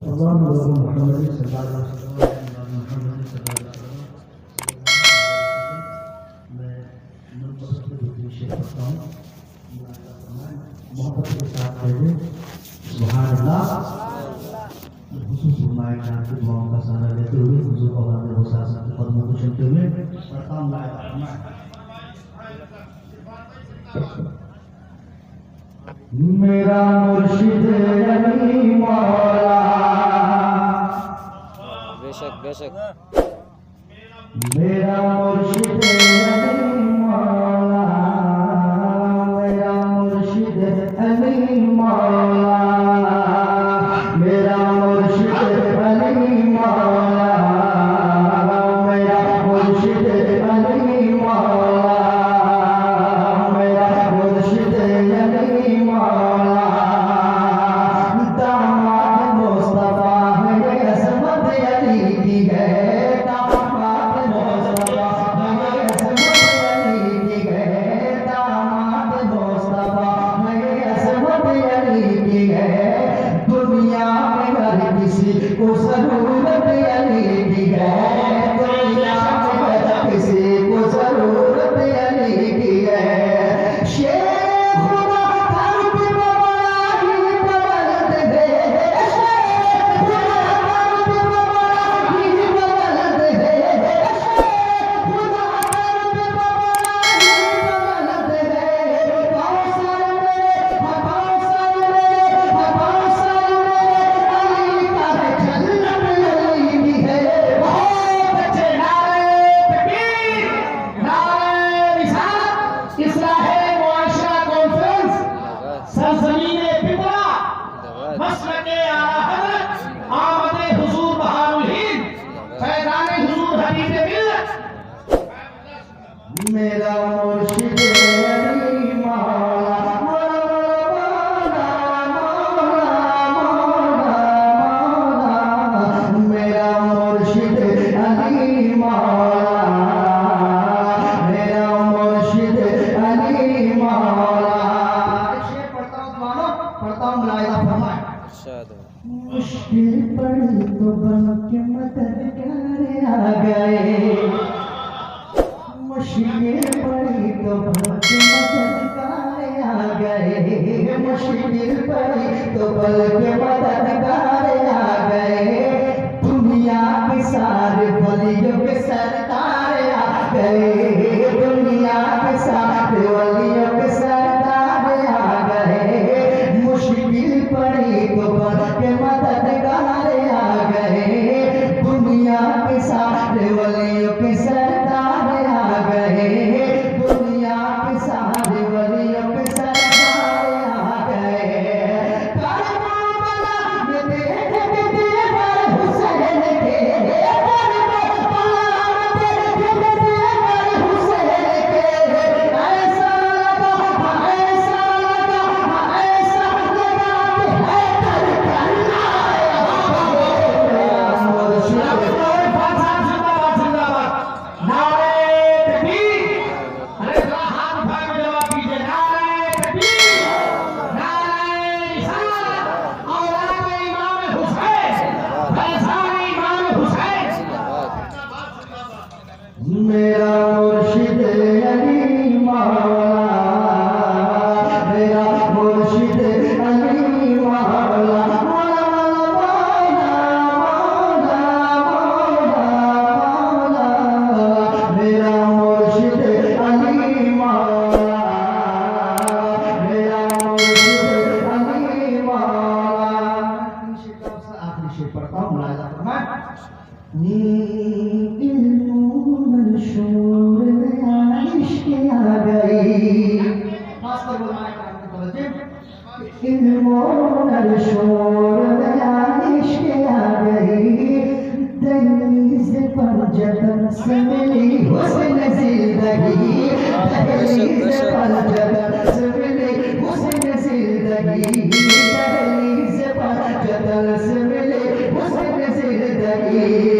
मोहब्बत के साथ कहें सुभान अल्लाह। खुसूस फरमाए कि आपकी दुआओं का सहारा लेते हुए हुजूर औलाद वसास के कदमों को चलते हुए प्रताम लाए मेरा मुर्शिद अली मौला, बेशक बेशक मेरा मुर्शिद अली मौला, मेरा मुर्शिद अली मौला, मेरा मुर्शिद अली मौला, मेरा मुर्शिद अली मौला, मेरा मुर्शिद अली मौला, दामाद मुस्तफा है असमत अली की है, दामाद मुस्तफा है असमत अली की है, दामाद मुस्तफा है असमत अली की है, दुनिया में हर किसी को जरूरत अली की है, दुनिया में हर किसी को जरूरत अली की है। शेख खुदा कर पे बड़ा ही बुलंद है, शेख खुदा कर पे बड़ा ही बुलंद है, शेख खुदा कर पे बड़ा ही बुलंद है। कौसर मेरे कौसर मेरे कौसर मेरे अली का है, जन्नत अली की है। बहुत अच्छे नारे तकबीर, नारे रिसालत, इस्लाहे मुआशरा कॉन्फ्रेंस, सरजमीने फितरा, मसलके आला हज़रत, आमदे हुजूर बहारुल हिंद, फैज़ाने हुजूर हबीब मिल्लत। मेरा मुर्शिद अली मौला, मौला मौला मौला मौला, मेरा मुर्शिद अली मौला, मेरा मुर्शिद अली मौला। शेर पढ़ता हूँ मानो, पढ़ता हूँ मुलाहिजा फरमाए। इरशाद हो। मुश्किल पड़ी तो बन के मददगार आ गए, मुश्किल पड़ी तो बन के मददगार आ गए, मुश्किल पड़ी तो बल के मददगार आ गए, दुनिया के सारे वलियों के सरदार आ गए, दुनिया के सारे वलियों के सरदार आ गए, मुश्किल पड़ी तो बल के मददगार आ गए, दुनिया के सारे वलियों के सरदार आ गए, दुनिया के सारे वलियों के सरदार आ गए। करबला में देख के देवर हुसैन के, करबला में देख के देवर हुसैन के, ऐसा लगा ऐसा लगा ऐसा लगा कि है कर करना मेरा मुर्शिद अली मौला, मेरा मुर्शिद अली मौला, मौला मौला मौला मौला, मेरा मुर्शिद अली मौला, मेरा मुर्शिद अली मौला। आखिरी शेर पढ़ता हूँ, मुलाहिजा फरमाए। शोर में इश्क आ गई, खासकर बुलाए आपको तवज्जो, इल्मों शोर में इश्क आ गई, दहलीज पर जतन से मिली हुस्न जिंदगी, दहलीज पर जतन से मिली हुस्न जिंदगी, दहलीज पर जतन से मिली हुस्न जिंदगी।